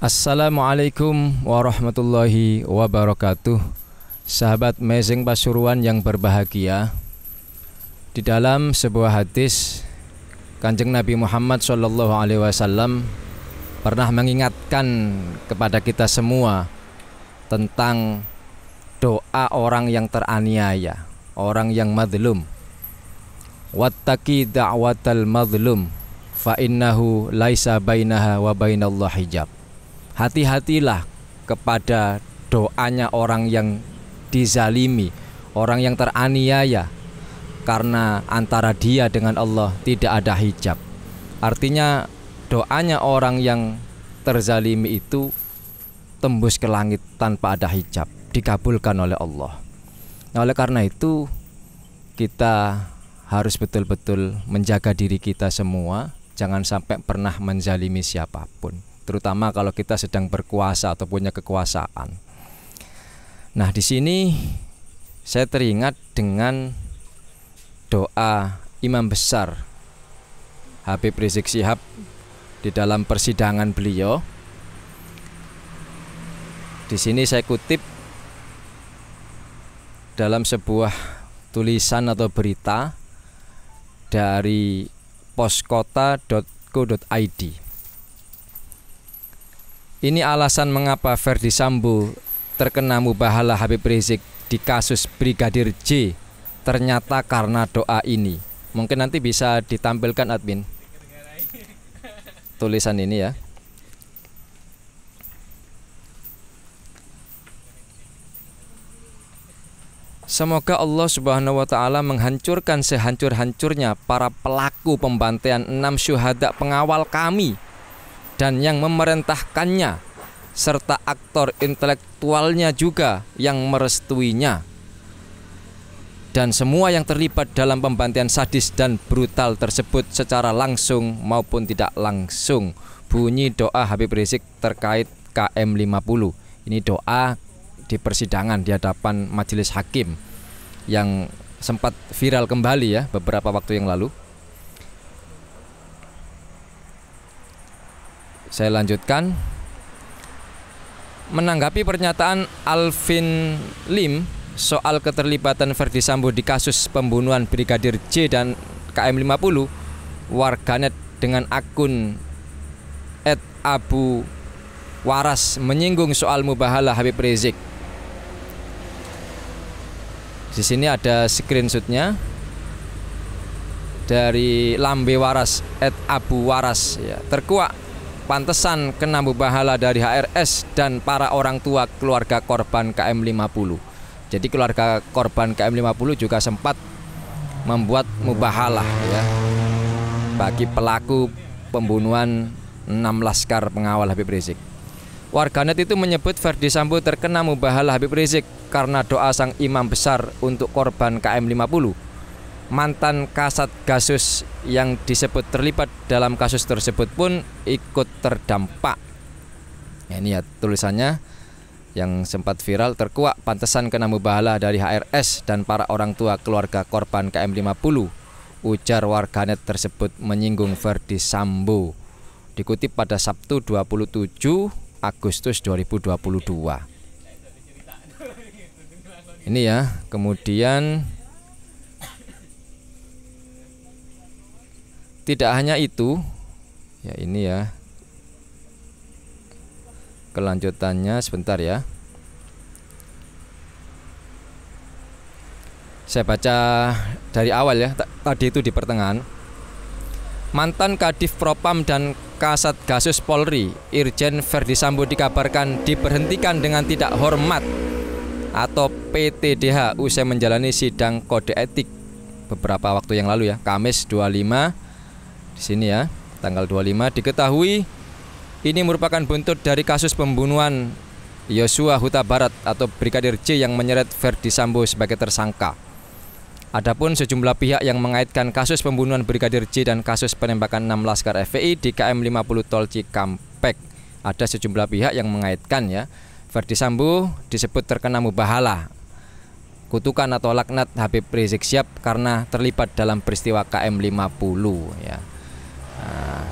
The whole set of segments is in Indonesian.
Assalamualaikum warahmatullahi wabarakatuh. Sahabat Mezeng Pasuruan yang berbahagia, di dalam sebuah hadis Kanjeng Nabi Muhammad SAW pernah mengingatkan kepada kita semua tentang doa orang yang teraniaya, orang yang madlum. Wattaqi da'watal madlum fa innahu laisa bainaha wa bainallahi hijab. Hati-hatilah kepada doanya orang yang dizalimi, orang yang teraniaya, karena antara dia dengan Allah tidak ada hijab. Artinya doanya orang yang terzalimi itu tembus ke langit tanpa ada hijab, dikabulkan oleh Allah. Nah, oleh karena itu kita harus betul-betul menjaga diri kita semua, jangan sampai pernah menzalimi siapapun, terutama kalau kita sedang berkuasa atau punya kekuasaan. Nah, di sini saya teringat dengan doa Imam Besar Habib Rizik Syihab di dalam persidangan beliau. Di sini saya kutip dalam sebuah tulisan atau berita dari poskota.co.id. Ini alasan mengapa Ferdi Sambo terkena mubahalah Habib Rizik di kasus Brigadir J, ternyata karena doa ini. Mungkin nanti bisa ditampilkan admin tulisan ini ya. Semoga Allah Subhanahu wa ta'ala menghancurkan sehancur-hancurnya para pelaku pembantaian 6 syuhada pengawal kami dan yang memerintahkannya, serta aktor intelektualnya juga yang merestuinya, dan semua yang terlibat dalam pembantaian sadis dan brutal tersebut secara langsung maupun tidak langsung. Bunyi doa Habib Rizik terkait KM50. Ini doa di persidangan di hadapan majelis hakim yang sempat viral kembali ya beberapa waktu yang lalu. Saya lanjutkan. Menanggapi pernyataan Alvin Lim soal keterlibatan Ferdi Sambo di kasus pembunuhan Brigadir J dan KM50, warganet dengan akun @abu_waras menyinggung soal mubahalah Habib Rizik. Di sini ada screenshotnya dari Lambe Waras @abu_waras ya. Terkuak, pantesan kena mubahalah dari HRS dan para orang tua keluarga korban KM50. Jadi keluarga korban KM50 juga sempat membuat mubahalah ya bagi pelaku pembunuhan 6 laskar pengawal Habib Rizik. Warganet itu menyebut Ferdi Sambo terkena mubahalah Habib Rizik karena doa sang imam besar untuk korban KM50. Mantan Kasat Gasus yang disebut terlibat dalam kasus tersebut pun ikut terdampak. Ya, ini ya tulisannya yang sempat viral. Terkuak, pantesan kena mubahalah dari HRS dan para orang tua keluarga korban KM50. Ujar warganet tersebut menyinggung Ferdi Sambo. Dikutip pada Sabtu 27 Agustus 2022. Ini ya, kemudian tidak hanya itu, ya ini ya kelanjutannya sebentar ya. Saya baca dari awal ya, tadi itu di pertengahan. Mantan Kadif Propam dan Kasat Gasus Polri, Irjen Ferdi Sambo dikabarkan diberhentikan dengan tidak hormat atau PTDH usai menjalani sidang kode etik beberapa waktu yang lalu ya, Kamis 25 di sini ya, tanggal 25. Diketahui ini merupakan buntut dari kasus pembunuhan Yosua Huta Barat atau Brigadir J yang menyeret Ferdi Sambo sebagai tersangka. Adapun sejumlah pihak yang mengaitkan kasus pembunuhan Brigadir J dan kasus penembakan 6 laskar FPI di KM50 Tol Cikampek. Ada sejumlah pihak yang mengaitkan ya. Ferdi Sambo disebut terkena mubahalah, kutukan atau laknat Habib Rizik Syihab karena terlibat dalam peristiwa KM50 ya. Nah,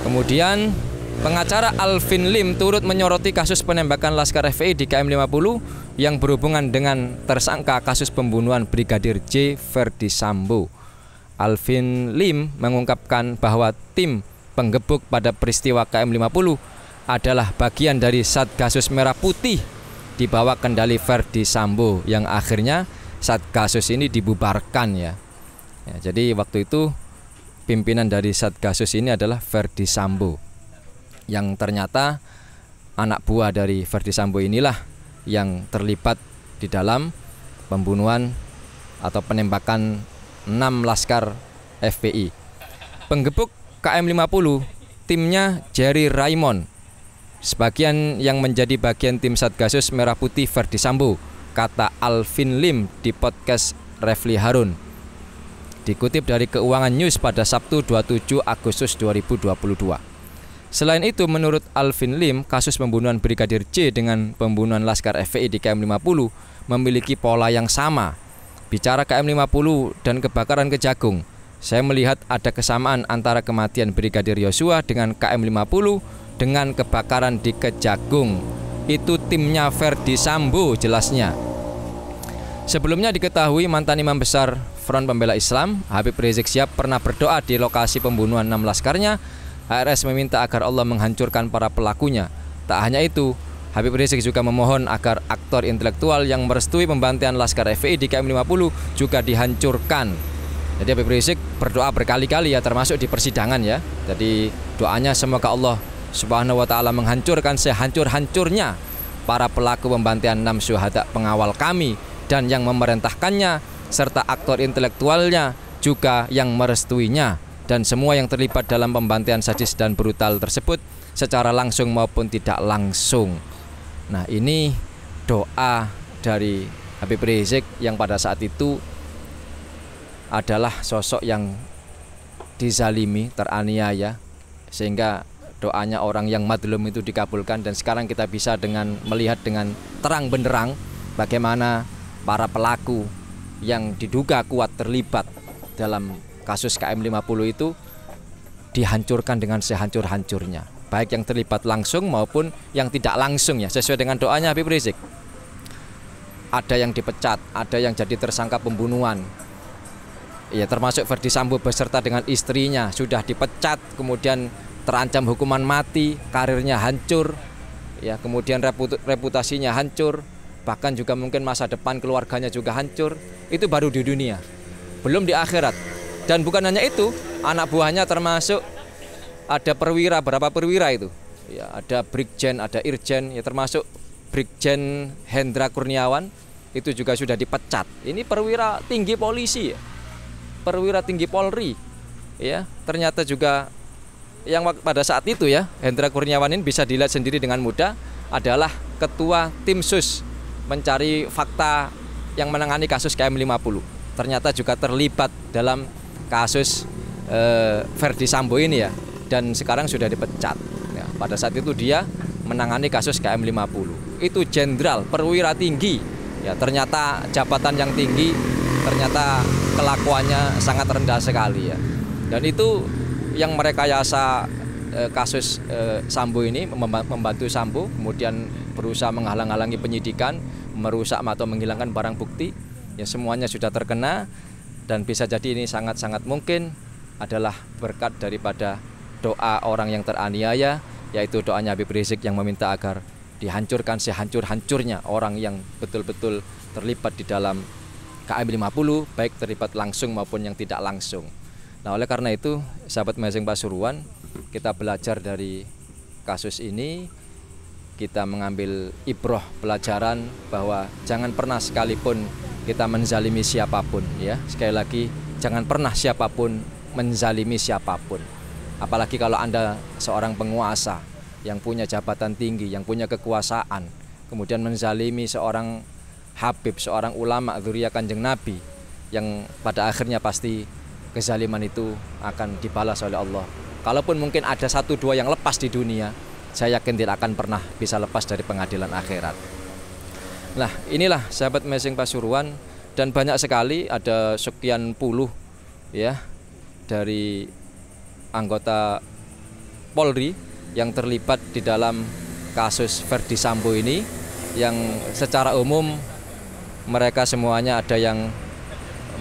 kemudian Pengacara Alvin Lim turut menyoroti kasus penembakan Laskar FPI di KM 50 yang berhubungan dengan tersangka kasus pembunuhan Brigadir J. Verdi Sambo. Alvin Lim mengungkapkan bahwa tim penggebuk pada peristiwa KM 50 adalah bagian dari Satgasus Merah Putih di bawah kendali Verdi Sambo yang akhirnya Satgasus ini dibubarkan ya. Jadi waktu itu pimpinan dari Satgasus ini adalah Verdi Sambo, yang ternyata anak buah dari Verdi Sambo inilah yang terlibat di dalam pembunuhan atau penembakan 6 Laskar FPI. Penggebuk KM 50 timnya Jerry Raymond, sebagian yang menjadi bagian tim Satgasus Merah Putih Verdi Sambo, kata Alvin Lim di podcast Refli Harun. Dikutip dari Keuangan News pada Sabtu 27 Agustus 2022. Selain itu, menurut Alvin Lim, kasus pembunuhan Brigadir J dengan pembunuhan Laskar FPI di KM 50 memiliki pola yang sama. Bicara KM 50 dan kebakaran Kejagung, saya melihat ada kesamaan antara kematian Brigadir Yosua dengan KM 50 dengan kebakaran di Kejagung. Itu timnya Verdi Sambo jelasnya. Sebelumnya diketahui mantan imam besar Front Pembela Islam, Habib Rizik Syihab, pernah berdoa di lokasi pembunuhan 6 laskarnya. HRS meminta agar Allah menghancurkan para pelakunya. Tak hanya itu, Habib Rizik juga memohon agar aktor intelektual yang merestui pembantaian Laskar FPI di KM 50 juga dihancurkan. Jadi Habib Rizik berdoa berkali-kali ya, termasuk di persidangan ya. Jadi doanya semoga Allah Subhanahu wa taala menghancurkan sehancur-hancurnya para pelaku pembantaian 6 syuhada pengawal kami dan yang memerintahkannya, serta aktor intelektualnya juga yang merestuinya, dan semua yang terlibat dalam pembantaian sadis dan brutal tersebut secara langsung maupun tidak langsung. Nah, ini doa dari Habib Rizik yang pada saat itu adalah sosok yang dizalimi, teraniaya, sehingga doanya orang yang madlum itu dikabulkan. Dan sekarang kita bisa melihat dengan terang benderang bagaimana para pelaku yang diduga kuat terlibat dalam kasus KM 50 itu dihancurkan dengan sehancur-hancurnya, baik yang terlibat langsung maupun yang tidak langsung ya, sesuai dengan doanya Habib Rizik. Ada yang dipecat, ada yang jadi tersangka pembunuhan ya, termasuk Verdi Sambo beserta dengan istrinya sudah dipecat, kemudian terancam hukuman mati, karirnya hancur ya, kemudian reputasinya hancur, bahkan juga mungkin masa depan keluarganya juga hancur. Itu baru di dunia, belum di akhirat. Dan bukan hanya itu, anak buahnya termasuk ada perwira, berapa perwira itu ya, ada brigjen, ada irjen ya, termasuk Brigjen Hendra Kurniawan itu juga sudah dipecat. Ini perwira tinggi polisi ya, perwira tinggi Polri ya. Ternyata juga yang pada saat itu ya, Hendra Kurniawan ini bisa dilihat sendiri dengan mudah adalah ketua tim sus mencari fakta yang menangani kasus KM 50. Ternyata juga terlibat dalam kasus Verdi Sambo ini ya, dan sekarang sudah dipecat ya. Pada saat itu dia menangani kasus KM 50. Itu jenderal, perwira tinggi ya, ternyata jabatan yang tinggi, ternyata kelakuannya sangat rendah sekali ya. Dan itu yang merekayasa kasus Sambo ini, membantu Sambo, kemudian berusaha menghalang-halangi penyidikan, merusak atau menghilangkan barang bukti ya, semuanya sudah terkena. Dan bisa jadi ini sangat-sangat mungkin adalah berkat daripada doa orang yang teraniaya, yaitu doanya Habib Rizik yang meminta agar dihancurkan sehancur-hancurnya orang yang betul-betul terlibat di dalam KM 50, baik terlibat langsung maupun yang tidak langsung. Nah, oleh karena itu, sahabat Mezeng Pasuruan, kita belajar dari kasus ini, kita mengambil ibroh pelajaran bahwa jangan pernah sekalipun kita menzalimi siapapun ya. Sekali lagi, jangan pernah siapapun menzalimi siapapun. Apalagi kalau Anda seorang penguasa yang punya jabatan tinggi, yang punya kekuasaan, kemudian menzalimi seorang habib, seorang ulama dzurriyyah Kanjeng Nabi, yang pada akhirnya pasti kezaliman itu akan dibalas oleh Allah. Kalaupun mungkin ada 1-2 yang lepas di dunia, saya yakin tidak akan pernah bisa lepas dari pengadilan akhirat. Nah, inilah sahabat Mezeng Pasuruan, dan banyak sekali, ada sekian puluh ya dari anggota Polri yang terlibat di dalam kasus Verdi Sambo ini, yang secara umum mereka semuanya ada yang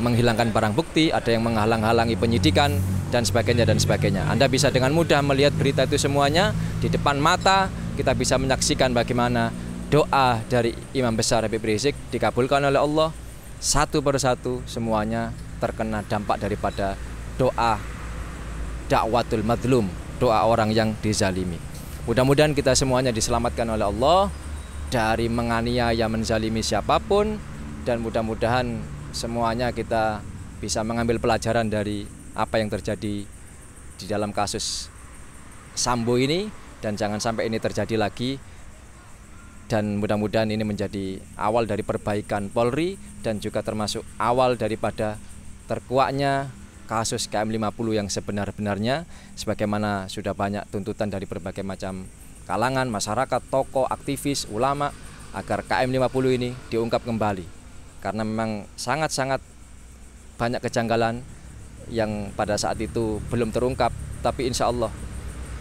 menghilangkan barang bukti, ada yang menghalang-halangi penyidikan, dan sebagainya dan sebagainya. Anda bisa dengan mudah melihat berita itu semuanya di depan mata. Kita bisa menyaksikan bagaimana doa dari Imam Besar Habib Rizik dikabulkan oleh Allah. Satu persatu semuanya terkena dampak daripada doa dakwatul madlum, doa orang yang dizalimi. Mudah-mudahan kita semuanya diselamatkan oleh Allah dari menganiaya, menzalimi siapapun, dan mudah-mudahan semuanya kita bisa mengambil pelajaran dari apa yang terjadi di dalam kasus Sambo ini, dan jangan sampai ini terjadi lagi. Dan mudah-mudahan ini menjadi awal dari perbaikan Polri, dan juga termasuk awal daripada terkuaknya kasus KM50 yang sebenar-benarnya, sebagaimana sudah banyak tuntutan dari berbagai macam kalangan, masyarakat, tokoh, aktivis, ulama, agar KM50 ini diungkap kembali. Karena memang sangat-sangat banyak kejanggalan yang pada saat itu belum terungkap, tapi insya Allah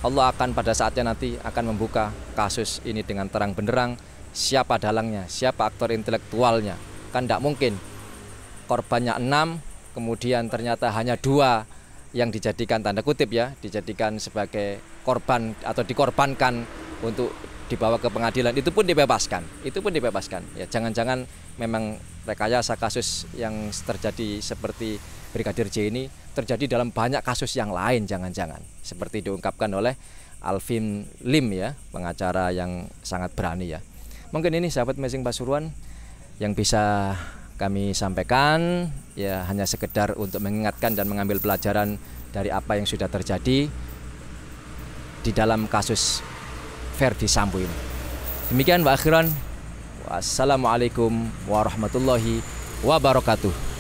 akan pada saatnya nanti akan membuka kasus ini dengan terang benderang, siapa dalangnya, siapa aktor intelektualnya. Kan tidak mungkin korbannya 6, kemudian ternyata hanya 2 yang dijadikan tanda kutip ya, dijadikan sebagai korban atau dikorbankan untuk dibawa ke pengadilan, itu pun dibebaskan. Ya, jangan-jangan memang rekayasa kasus yang terjadi seperti Brigadir J ini terjadi dalam banyak kasus yang lain, jangan-jangan seperti diungkapkan oleh Alvin Lim ya, pengacara yang sangat berani ya. Mungkin ini sahabat Amazing Pasuruan yang bisa kami sampaikan, ya hanya sekedar untuk mengingatkan dan mengambil pelajaran dari apa yang sudah terjadi di dalam kasus Verdi Sambo ini. Demikian wa akhiran, wassalamualaikum warahmatullahi wabarakatuh.